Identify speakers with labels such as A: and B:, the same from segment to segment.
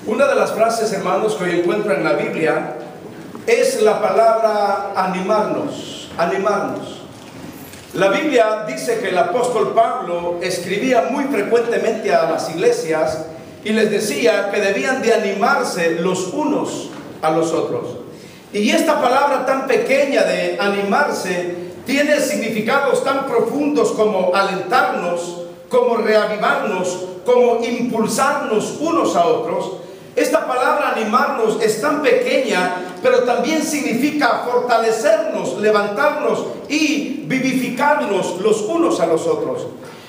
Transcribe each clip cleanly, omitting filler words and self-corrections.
A: Una de las frases, hermanos, que hoy encuentro en la Biblia es la palabra animarnos, animarnos. La Biblia dice que el apóstol Pablo escribía muy frecuentemente a las iglesias y les decía que debían de animarse los unos a los otros. Y esta palabra tan pequeña de animarse tiene significados tan profundos como alentarnos, como reavivarnos, como impulsarnos unos a otros. Esta palabra animarnos es tan pequeña, pero también significa fortalecernos, levantarnos y vivificarnos los unos a los otros.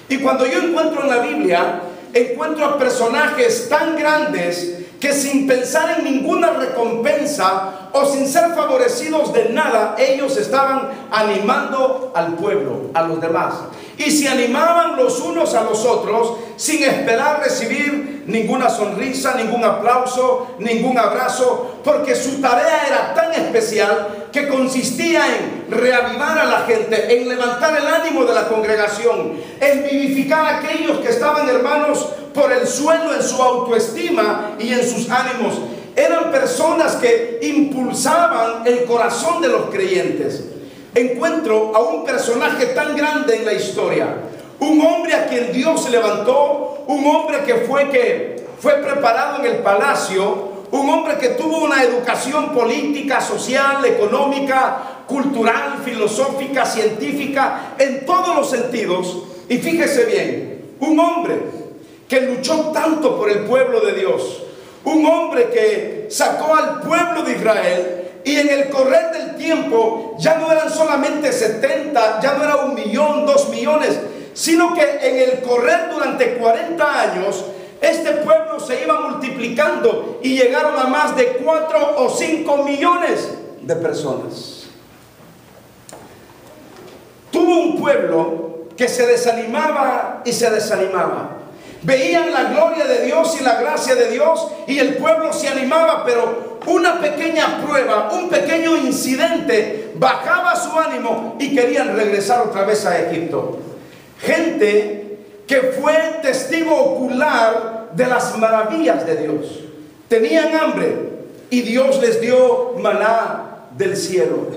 A: Y cuando yo encuentro en la Biblia, encuentro a personajes tan grandes que sin pensar en ninguna recompensa o sin ser favorecidos de nada, ellos estaban animando al pueblo, a los demás. Y se animaban los unos a los otros sin esperar recibir ninguna sonrisa, ningún aplauso, ningún abrazo, porque su tarea era tan especial que consistía en reavivar a la gente, en levantar el ánimo de la congregación, en vivificar a aquellos que estaban, hermanos, por el suelo en su autoestima y en sus ánimos. Eran personas que impulsaban el corazón de los creyentes. Encuentro a un personaje tan grande en la historia, un hombre a quien Dios levantó, un hombre que fue preparado en el palacio, un hombre que tuvo una educación política, social, económica, cultural, filosófica, científica, en todos los sentidos. Y fíjese bien, un hombre que luchó tanto por el pueblo de Dios, un hombre que sacó al pueblo de Israel. Y en el correr del tiempo ya no eran solamente 70, ya no era 1 millón, 2 millones, sino que en el correr durante 40 años este pueblo se iba multiplicando y llegaron a más de 4 o 5 millones de personas. Tuvo un pueblo que se desanimaba y se desanimaba. Veían la gloria de Dios y la gracia de Dios y el pueblo se animaba, pero una pequeña prueba, un pequeño incidente bajaba su ánimo y querían regresar otra vez a Egipto. Gente que fue testigo ocular de las maravillas de Dios. Tenían hambre y Dios les dio maná del cielo.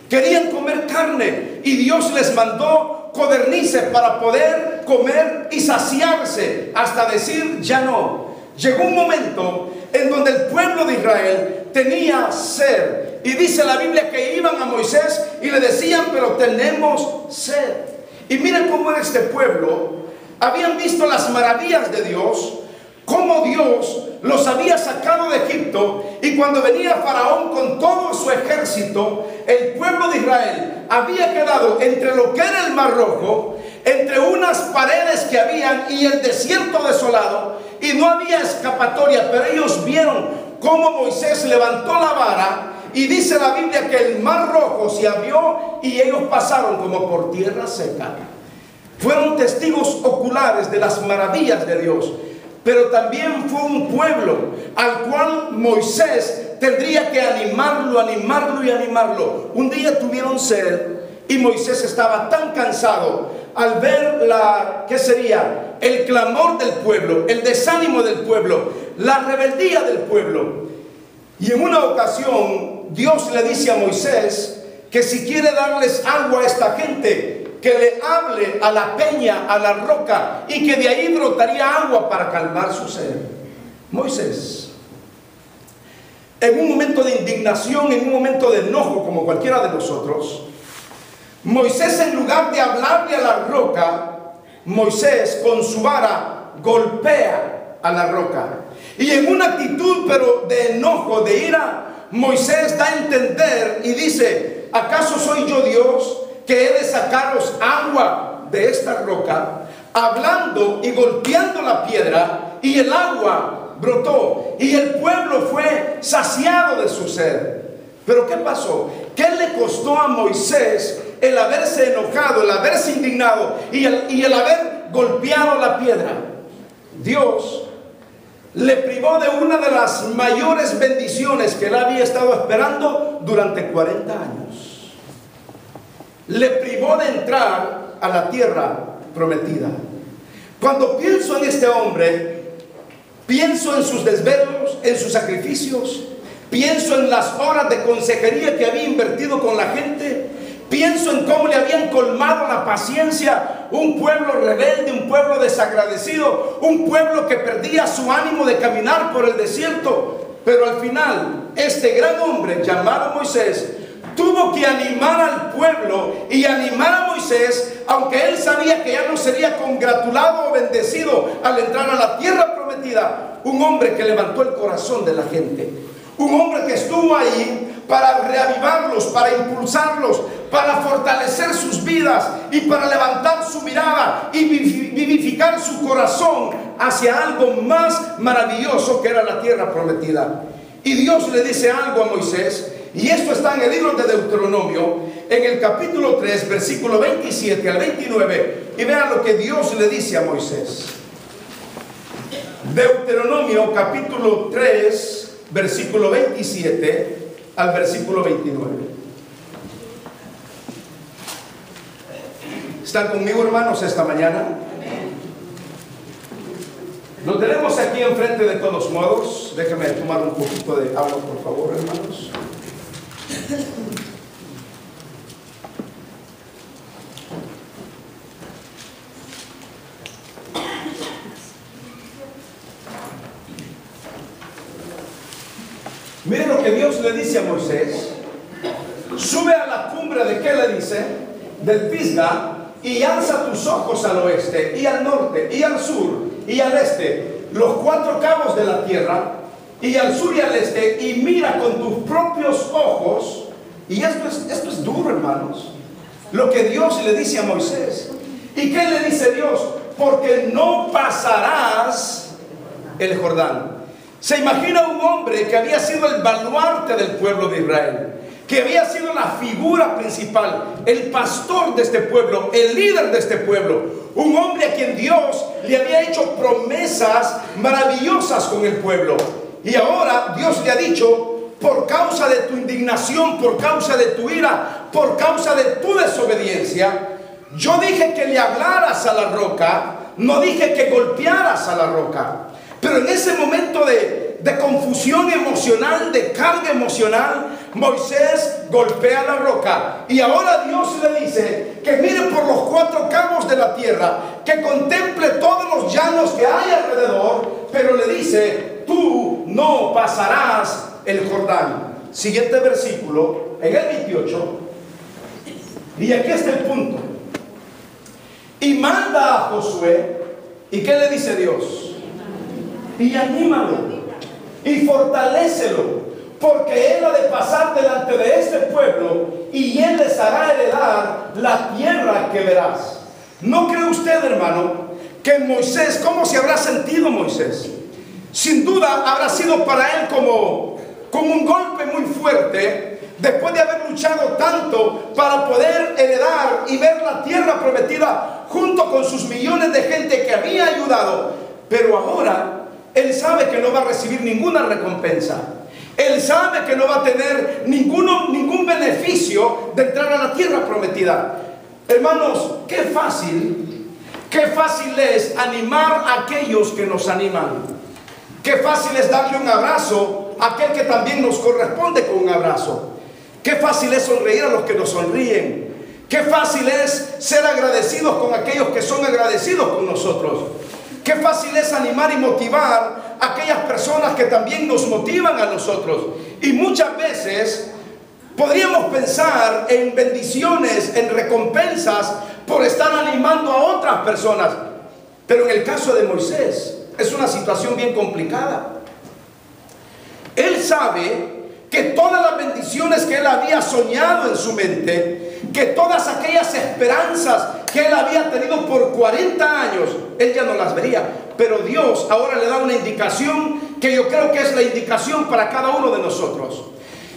A: Querían comer carne y Dios les mandó codornices para poder comer y saciarse hasta decir ya no. Llegó un momento en donde el pueblo de Israel tenía sed, y dice la Biblia que iban a Moisés y le decían, pero tenemos sed. Y miren cómo era este pueblo. Habían visto las maravillas de Dios, cómo Dios los había sacado de Egipto, y cuando venía Faraón con todo su ejército, el pueblo de Israel había quedado entre lo que era el Mar Rojo, entre unas paredes que habían y el desierto desolado, y no había escapatoria. Pero ellos vieron cómo Moisés levantó la vara, y dice la Biblia que el Mar Rojo se abrió y ellos pasaron como por tierra seca. Fueron testigos oculares de las maravillas de Dios. Pero también fue un pueblo al cual Moisés tendría que animarlo, animarlo y animarlo. Un día tuvieron sed y Moisés estaba tan cansado al ver ¿qué sería? El clamor del pueblo, el desánimo del pueblo, la rebeldía del pueblo. Y en una ocasión Dios le dice a Moisés que si quiere darles agua a esta gente, que le hable a la peña, a la roca, y que de ahí brotaría agua para calmar su sed. Moisés, en un momento de indignación, en un momento de enojo como cualquiera de nosotros, Moisés, en lugar de hablarle a la roca, Moisés con su vara golpea a la roca. Y en una actitud pero de enojo, de ira, Moisés da a entender y dice, ¿acaso soy yo Dios que he de sacaros agua de esta roca? Hablando y golpeando la piedra, y el agua brotó y el pueblo fue saciado de su sed. Pero ¿qué pasó? ¿Qué le costó a Moisés el haberse enojado, el haberse indignado y el haber golpeado la piedra? Dios le privó de una de las mayores bendiciones que él había estado esperando durante 40 años. Le privó de entrar a la tierra prometida. Cuando pienso en este hombre, pienso en sus desvelos, en sus sacrificios, pienso en las horas de consejería que había invertido con la gente, pienso en cómo le habían colmado la paciencia, un pueblo rebelde, un pueblo desagradecido, un pueblo que perdía su ánimo de caminar por el desierto. Pero al final, este gran hombre llamado Moisés tuvo que animar al pueblo y animar a Moisés, aunque él sabía que ya no sería congratulado o bendecido al entrar a la tierra prometida. Un hombre que levantó el corazón de la gente, un hombre que estuvo ahí para reavivarlos, para impulsarlos, para fortalecer sus vidas y para levantar su mirada y vivificar su corazón hacia algo más maravilloso que era la tierra prometida. Y Dios le dice algo a Moisés, y esto está en el libro de Deuteronomio, en el capítulo 3, versículo 27 al 29, y vean lo que Dios le dice a Moisés. Deuteronomio capítulo 3, versículo 27 al versículo 29. ¿Están conmigo, hermanos, esta mañana? Lo tenemos aquí enfrente de todos modos. Déjenme tomar un poquito de agua, por favor, hermanos. Miren lo que Dios le dice a Moisés. Sube a la cumbre de, ¿qué le dice? Del Pisga, y alza tus ojos al oeste, y al norte, y al sur, y al este, los 4 cabos de la tierra, y al sur y al este, y mira con tus propios ojos. Y esto es duro, hermanos, lo que Dios le dice a Moisés. ¿Y qué le dice Dios? Porque no pasarás el Jordán. Se imagina un hombre que había sido el baluarte del pueblo de Israel, que había sido la figura principal, el pastor de este pueblo, el líder de este pueblo, un hombre a quien Dios le había hecho promesas maravillosas con el pueblo. Y ahora Dios le ha dicho, por causa de tu indignación, por causa de tu ira, por causa de tu desobediencia, yo dije que le hablaras a la roca, no dije que golpearas a la roca. Pero en ese momento de confusión emocional, de carga emocional, Moisés golpea la roca. Y ahora Dios le dice que mire por los 4 cabos de la tierra, que contemple todos los llanos que hay alrededor, pero le dice, tú no pasarás el Jordán. Siguiente versículo, en el 28, y aquí está el punto. Y manda a Josué, ¿y qué le dice Dios? Y anímalo y fortalécelo, porque él ha de pasar delante de este pueblo y él les hará heredar la tierra que verás. ¿No cree usted, hermano, que Moisés, cómo se habrá sentido Moisés? Sin duda habrá sido para él como un golpe muy fuerte, después de haber luchado tanto para poder heredar y ver la tierra prometida junto con sus millones de gente que había ayudado. Pero ahora él sabe que no va a recibir ninguna recompensa. Él sabe que no va a tener ningún beneficio de entrar a la tierra prometida. Hermanos, qué fácil es animar a aquellos que nos animan. Qué fácil es darle un abrazo a aquel que también nos corresponde con un abrazo. Qué fácil es sonreír a los que nos sonríen. Qué fácil es ser agradecidos con aquellos que son agradecidos con nosotros. Qué fácil es animar y motivar a aquellas personas que también nos motivan a nosotros. Y muchas veces podríamos pensar en bendiciones, en recompensas por estar animando a otras personas. Pero en el caso de Moisés es una situación bien complicada. Él sabe que todas las bendiciones que él había soñado en su mente, que todas aquellas esperanzas que él había tenido por 40 años, él ya no las vería. Pero Dios ahora le da una indicación que yo creo que es la indicación para cada uno de nosotros.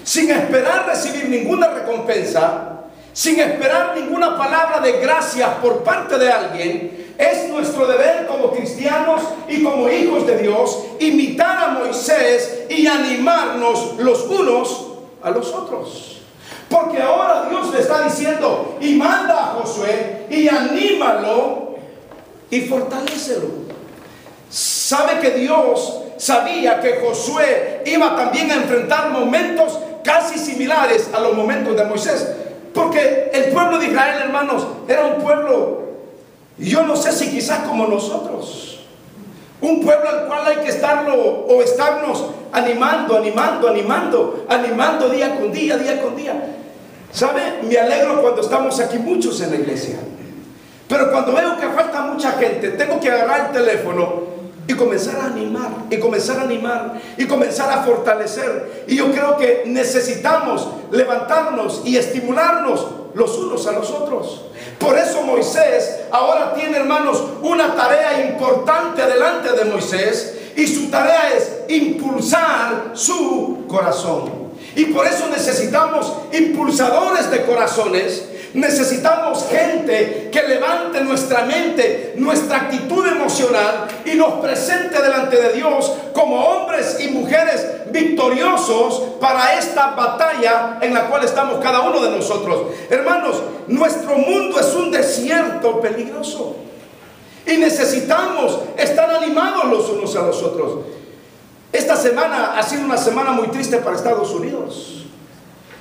A: Sin esperar recibir ninguna recompensa, sin esperar ninguna palabra de gracias por parte de alguien, es nuestro deber como cristianos y como hijos de Dios imitar a Moisés y animarnos los unos a los otros. Porque ahora Dios le está diciendo, y manda a Josué y anímalo, y fortalécelo. Sabe que Dios sabía que Josué iba también a enfrentar momentos casi similares a los momentos de Moisés, porque el pueblo de Israel, hermanos, era un pueblo, yo no sé si quizás como nosotros, un pueblo al cual hay que estarnos animando día con día. ¿Sabe? Me alegro cuando estamos aquí muchos en la iglesia, pero cuando veo que falta mucha gente, tengo que agarrar el teléfono y comenzar a fortalecer. Y yo creo que necesitamos levantarnos y estimularnos los unos a los otros. Por eso Moisés ahora tiene, hermanos, una tarea importante delante de Moisés, y su tarea es impulsar su corazón. Y por eso necesitamos impulsadores de corazones. Necesitamos gente que levante nuestra mente, nuestra actitud emocional, y nos presente delante de Dios como hombres y mujeres victoriosos para esta batalla en la cual estamos cada uno de nosotros. Hermanos, nuestro mundo es un desierto peligroso y necesitamos estar animados los unos a los otros. Esta semana ha sido una semana muy triste para Estados Unidos,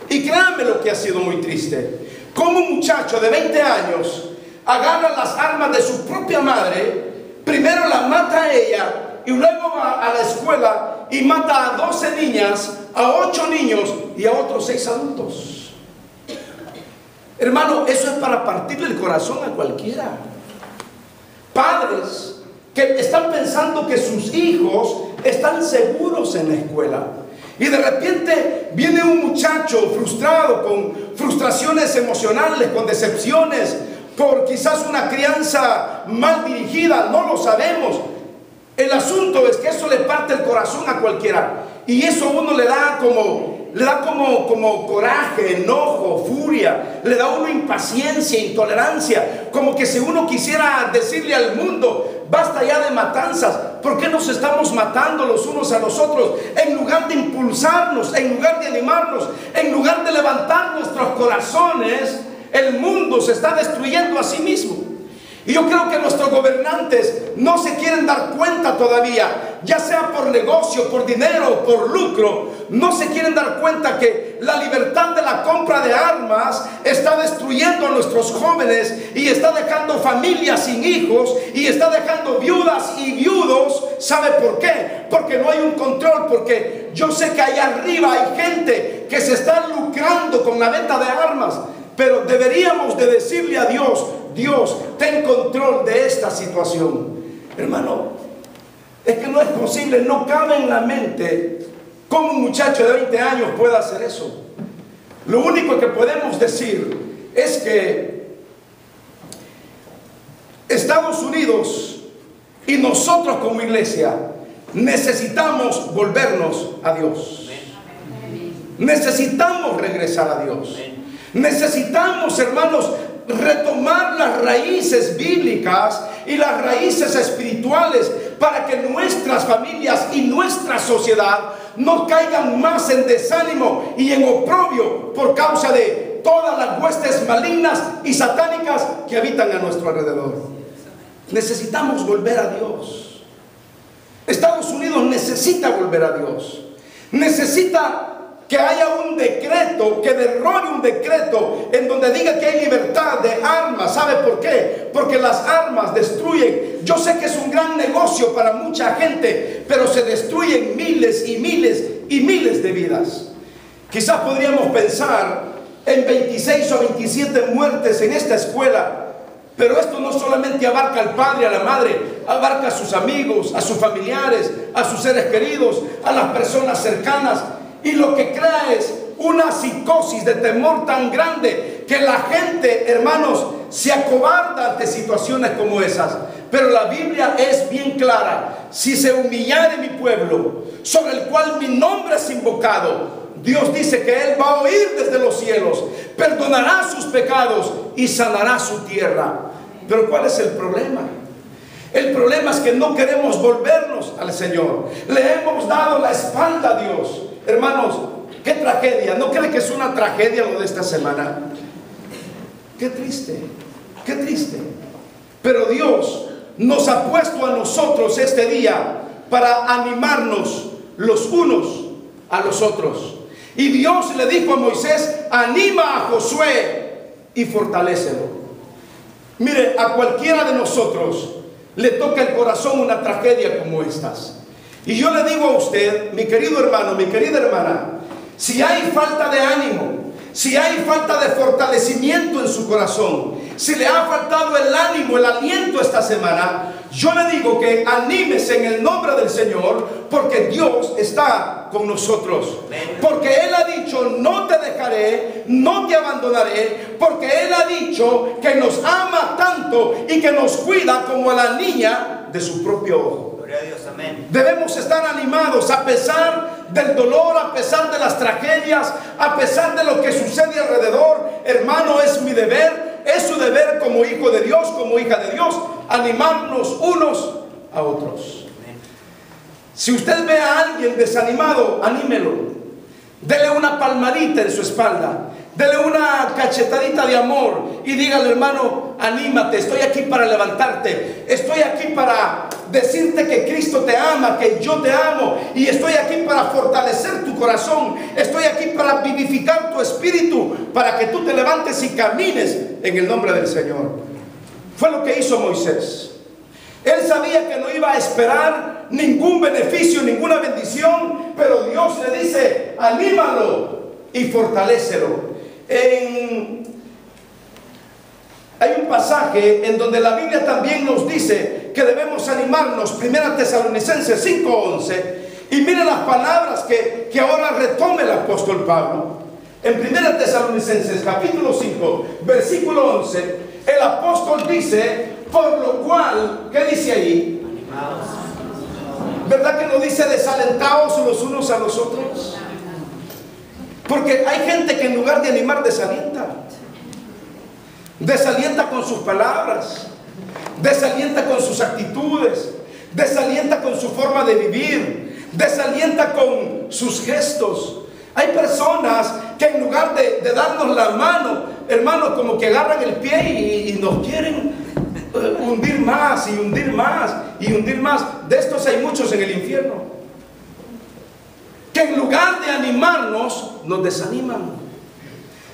A: y créanme lo que ha sido muy triste. Como un muchacho de 20 años agarra las armas de su propia madre, primero la mata a ella y luego va a la escuela y mata a 12 niñas, a 8 niños y a otros 6 adultos. Hermano, eso es para partirle el corazón a cualquiera. Padres que están pensando que sus hijos están seguros en la escuela, y de repente viene un muchacho frustrado, con frustraciones emocionales, con decepciones, por quizás una crianza mal dirigida, no lo sabemos. El asunto es que eso le parte el corazón a cualquiera, y eso a uno le da como coraje, enojo, furia, le da a uno impaciencia, intolerancia, como que si uno quisiera decirle al mundo: basta ya de matanzas. ¿Por qué nos estamos matando los unos a los otros? En lugar de impulsarnos, en lugar de animarnos, en lugar de levantar nuestros corazones, el mundo se está destruyendo a sí mismo. Y yo creo que nuestros gobernantes no se quieren dar cuenta todavía, ya sea por negocio, por dinero, por lucro, no se quieren dar cuenta que la libertad de la compra de armas está destruyendo a nuestros jóvenes, y está dejando familias sin hijos, y está dejando viudas y viudos. ¿Sabe por qué? Porque no hay un control, porque yo sé que allá arriba hay gente que se está lucrando con la venta de armas, pero deberíamos de decirle a Dios: Dios, ten control de esta situación. Hermano, es que no es posible, no cabe en la mente cómo un muchacho de 20 años puede hacer eso. Lo único que podemos decir es que Estados Unidos y nosotros como iglesia necesitamos volvernos a Dios. Necesitamos regresar a Dios. Necesitamos, hermanos, retomar las raíces bíblicas y las raíces espirituales, para que nuestras familias y nuestra sociedad no caigan más en desánimo y en oprobio por causa de todas las huestes malignas y satánicas que habitan a nuestro alrededor. Necesitamos volver a Dios. Estados Unidos necesita volver a Dios. Necesita que haya un decreto, que derrogue un decreto en donde diga que hay libertad de armas. ¿Sabe por qué? Porque las armas destruyen. Yo sé que es un gran negocio para mucha gente, pero se destruyen miles y miles y miles de vidas. Quizás podríamos pensar en 26 o 27 muertes en esta escuela, pero esto no solamente abarca al padre, a la madre, abarca a sus amigos, a sus familiares, a sus seres queridos, a las personas cercanas. Y lo que crea es una psicosis de temor tan grande que la gente, hermanos, se acobarda ante situaciones como esas. Pero la Biblia es bien clara: si se humillare mi pueblo, sobre el cual mi nombre es invocado, Dios dice que Él va a oír desde los cielos, perdonará sus pecados y sanará su tierra. Pero ¿cuál es el problema? El problema es que no queremos volvernos al Señor. Le hemos dado la espalda a Dios. Hermanos, qué tragedia. ¿No cree que es una tragedia lo de esta semana? Qué triste, qué triste. Pero Dios nos ha puesto a nosotros este día para animarnos los unos a los otros. Y Dios le dijo a Moisés: anima a Josué y fortalécelo. Mire, a cualquiera de nosotros le toca el corazón una tragedia como estas. Y yo le digo a usted, mi querido hermano, mi querida hermana, si hay falta de ánimo, si hay falta de fortalecimiento en su corazón, si le ha faltado el ánimo, el aliento esta semana, yo le digo que anímese en el nombre del Señor, porque Dios está con nosotros. Porque Él ha dicho: no te dejaré, no te abandonaré, porque Él ha dicho que nos ama tanto y que nos cuida como a la niña de su propio ojo.
B: Gloria a Dios, amén.
A: Debemos estar animados a pesar del dolor, a pesar de las tragedias, a pesar de lo que sucede alrededor. Hermano, es mi deber, es su deber como hijo de Dios, como hija de Dios, animarnos unos a otros. Si usted ve a alguien desanimado, anímelo. Dele una palmadita en su espalda, dele una cachetadita de amor y dígale: hermano, anímate, estoy aquí para levantarte, estoy aquí para decirte que Cristo te ama, que yo te amo, y estoy aquí para fortalecer tu corazón, estoy aquí para vivificar tu espíritu, para que tú te levantes y camines en el nombre del Señor. Fue lo que hizo Moisés. Él sabía que no iba a esperar ningún beneficio, ninguna bendición, pero Dios le dice: anímalo y fortalécelo. Hay un pasaje en donde la Biblia también nos dice que debemos animarnos. 1 Tesalonicenses 5:11. Y miren las palabras que ahora retome el apóstol Pablo. En 1 Tesalonicenses capítulo 5, versículo 11, el apóstol dice: por lo cual, ¿qué dice ahí? Animados. ¿Verdad que no dice desalentados los unos a los otros? Porque hay gente que en lugar de animar desalienta. Desalienta con sus palabras, desalienta con sus actitudes, desalienta con su forma de vivir, desalienta con sus gestos. Hay personas que en lugar de darnos la mano, hermanos, como que agarran el pie y nos quieren hundir más y hundir más y hundir más. De estos hay muchos en el infierno, que en lugar de animarnos, nos desaniman.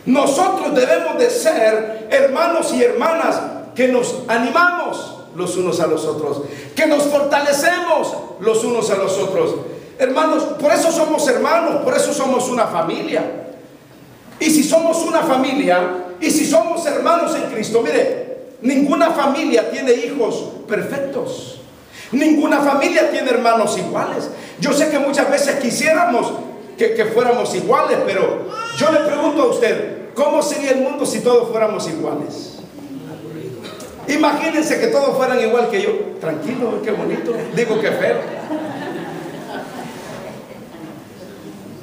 A: Nosotros debemos de ser hermanos y hermanas que nos animamos los unos a los otros, que nos fortalecemos los unos a los otros. Hermanos, por eso somos hermanos, por eso somos una familia. Y si somos una familia, y si somos hermanos en Cristo, mire, ninguna familia tiene hijos perfectos. Ninguna familia tiene hermanos iguales. Yo sé que muchas veces quisiéramos que fuéramos iguales, pero yo le pregunto a usted: ¿cómo sería el mundo si todos fuéramos iguales? Imagínense que todos fueran igual que yo. Tranquilo, qué bonito. Digo que feo.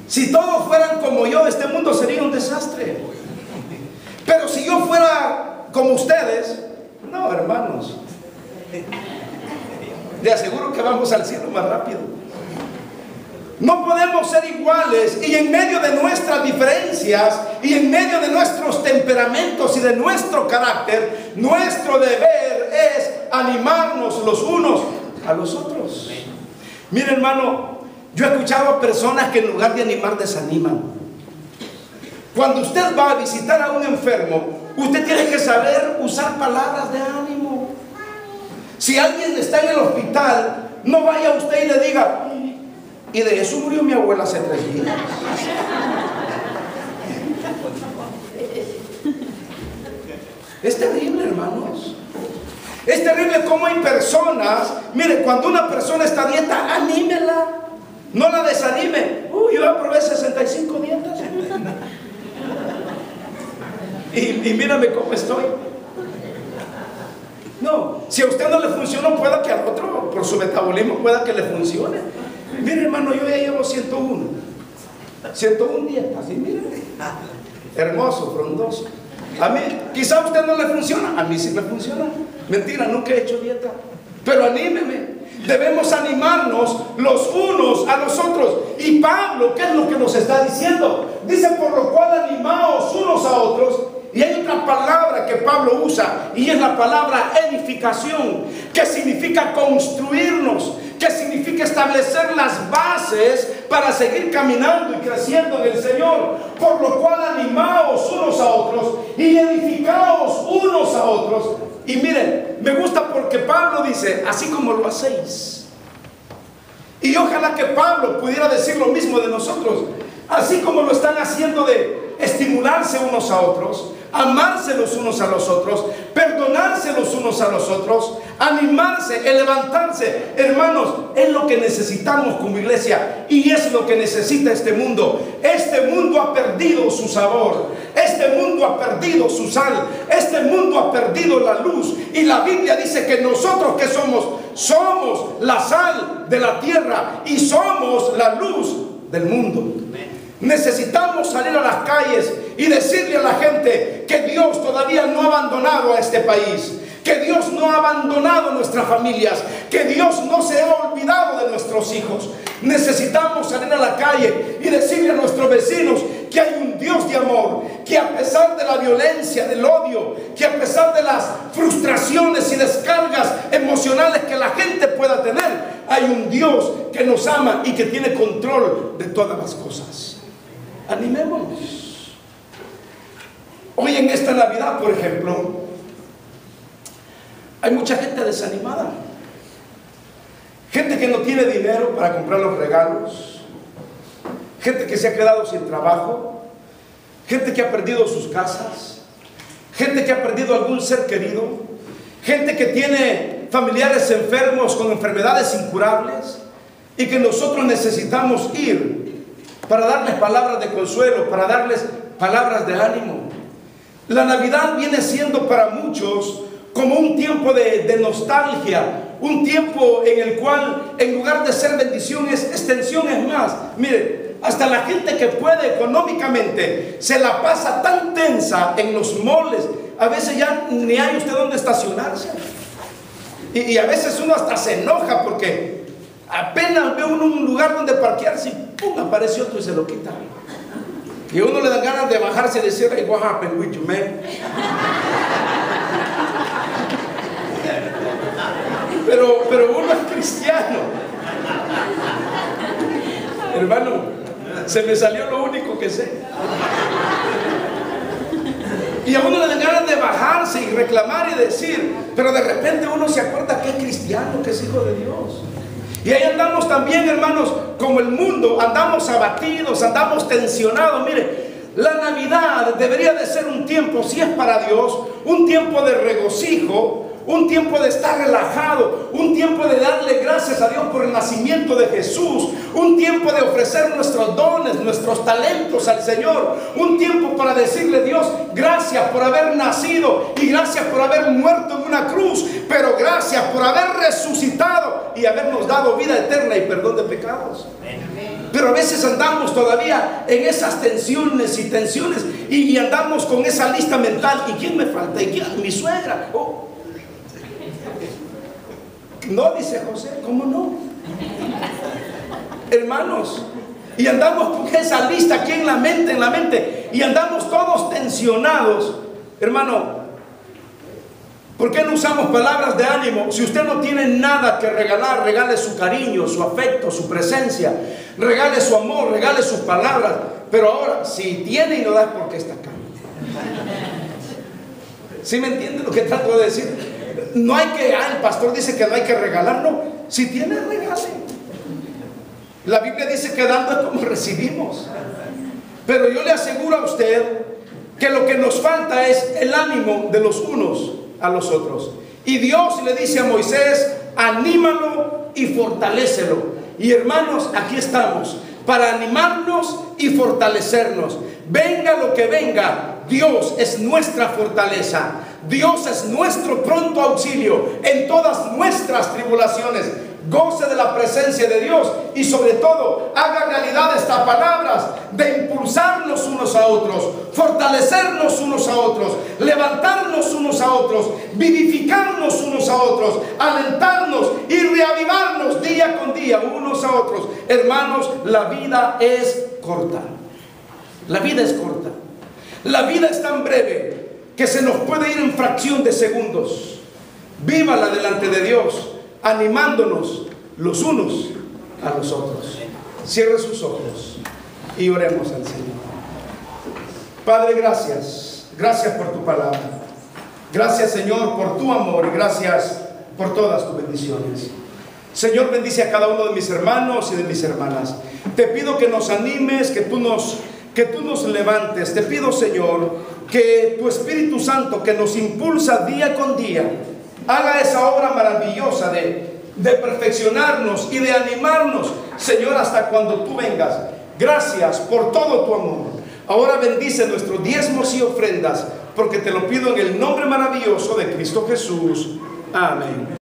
A: Si todos fueran como yo, este mundo sería un desastre. Pero si yo fuera como ustedes, no, hermanos, le aseguro que vamos al cielo más rápido. No podemos ser iguales, y en medio de nuestras diferencias y en medio de nuestros temperamentos y de nuestro carácter, nuestro deber es animarnos los unos a los otros. Mire, hermano, yo he escuchado a personas que en lugar de animar desaniman. Cuando usted va a visitar a un enfermo, usted tiene que saber usar palabras de ánimo. Si alguien está en el hospital, no vaya usted y le diga: y de eso murió mi abuela hace 3 días. Es terrible, hermanos. Es terrible cómo hay personas. Mire, cuando una persona está a dieta, anímela, no la desanime. Yo aprobé 65 dietas y mírame cómo estoy. No, si a usted no le funcionó, pueda que al otro, por su metabolismo, pueda que le funcione. Mire, hermano, yo ya llevo 101 dietas, y mire, hermoso, frondoso. A mí, quizá a usted no le funciona, a mí sí me funciona. Mentira, nunca he hecho dieta. Pero anímeme. Debemos animarnos los unos a los otros. Y Pablo, ¿qué es lo que nos está diciendo? Dice: por lo cual animaos unos a otros Y hay otra palabra que Pablo usa, y es la palabra edificación, que significa construirnos, que significa establecer las bases para seguir caminando y creciendo en el Señor. Por lo cual animaos unos a otros y edificaos unos a otros. Y miren, me gusta porque Pablo dice, así como lo hacéis. Y ojalá que Pablo pudiera decir lo mismo de nosotros, así como lo están haciendo, de estimularse unos a otros, amarse los unos a los otros, perdonarse los unos a los otros, animarse, levantarse. Hermanos, es lo que necesitamos como iglesia, y es lo que necesita este mundo. Este mundo ha perdido su sabor, este mundo ha perdido su sal, este mundo ha perdido la luz. Y la Biblia dice que nosotros, que somos la sal de la tierra y somos la luz del mundo. Necesitamos salir a las calles y decirle a la gente que Dios todavía no ha abandonado a este país, que Dios no ha abandonado nuestras familias, que Dios no se ha olvidado de nuestros hijos. Necesitamos salir a la calle y decirle a nuestros vecinos que hay un Dios de amor, que a pesar de la violencia, del odio, que a pesar de las frustraciones y descargas emocionales que la gente pueda tener, hay un Dios que nos ama y que tiene control de todas las cosas. Animémonos. Hoy en esta Navidad, por ejemplo, hay mucha gente desanimada, gente que no tiene dinero para comprar los regalos, gente que se ha quedado sin trabajo, gente que ha perdido sus casas, gente que ha perdido algún ser querido, gente que tiene familiares enfermos con enfermedades incurables, y que nosotros necesitamos ir para darles palabras de consuelo, para darles palabras de ánimo. La Navidad viene siendo para muchos como un tiempo de nostalgia, un tiempo en el cual, en lugar de ser bendición, es tensión. Es más, mire, hasta la gente que puede económicamente se la pasa tan tensa en los moles, a veces ya ni hay usted dónde estacionarse. Y a veces uno hasta se enoja porque apenas ve uno un lugar donde parquearse y ¡pum!, aparece otro y se lo quita. Y a uno le dan ganas de bajarse y decir, hey, what happened with you, man? Pero uno es cristiano. Hermano, se me salió lo único que sé. Y a uno le dan ganas de bajarse y reclamar y decir, pero de repente uno se acuerda que es cristiano, que es hijo de Dios. Y ahí andamos también, hermanos, como el mundo, andamos abatidos, andamos tensionados. Mire, la Navidad debería de ser un tiempo, si es para Dios, un tiempo de regocijo, un tiempo de estar relajado, un tiempo de darle gracias a Dios por el nacimiento de Jesús, un tiempo de ofrecer nuestros dones, nuestros talentos al Señor, un tiempo para decirle, Dios, gracias por haber nacido y gracias por haber muerto en una cruz, pero gracias por haber resucitado y habernos dado vida eterna y perdón de pecados. Pero a veces andamos todavía en esas tensiones y andamos con esa lista mental. ¿Y quién me falta? ¿Y quién? Mi suegra. Oh. No, dice José, ¿cómo no? Hermanos, y andamos con esa lista aquí en la mente, y andamos todos tensionados. Hermano, ¿por qué no usamos palabras de ánimo? Si usted no tiene nada que regalar, regale su cariño, su afecto, su presencia, regale su amor, regale sus palabras. Pero ahora, si tiene y no da, es porque está acá. ¿Sí me entiende lo que trato de decir? No hay que, el pastor dice que no hay que regalar, no. Si tiene, regale. La Biblia dice que dando es como recibimos. Pero yo le aseguro a usted que lo que nos falta es el ánimo de los unos a los otros. Y Dios le dice a Moisés, anímalo y fortalécelo. Y hermanos, aquí estamos para animarnos y fortalecernos. Venga lo que venga, Dios es nuestra fortaleza. Dios es nuestro pronto auxilio en todas nuestras tribulaciones. Goce de la presencia de Dios y sobre todo haga realidad estas palabras de impulsarnos unos a otros, fortalecernos unos a otros, levantarnos unos a otros, vivificarnos unos a otros, alentarnos y reavivarnos día con día unos a otros. Hermanos, la vida es corta. La vida es corta. La vida es tan breve que se nos puede ir en fracción de segundos. Vívala delante de Dios, animándonos los unos a los otros. Cierre sus ojos y oremos al Señor. Padre, gracias. Gracias por tu palabra. Gracias, Señor, por tu amor, y gracias por todas tus bendiciones. Señor, bendice a cada uno de mis hermanos y de mis hermanas. Te pido que nos animes, que tú nos levantes. Te pido, Señor, que tu Espíritu Santo, que nos impulsa día con día, haga esa obra maravillosa de perfeccionarnos y de animarnos, Señor, hasta cuando tú vengas. Gracias por todo tu amor. Ahora bendice nuestros diezmos y ofrendas, porque te lo pido en el nombre maravilloso de Cristo Jesús. Amén.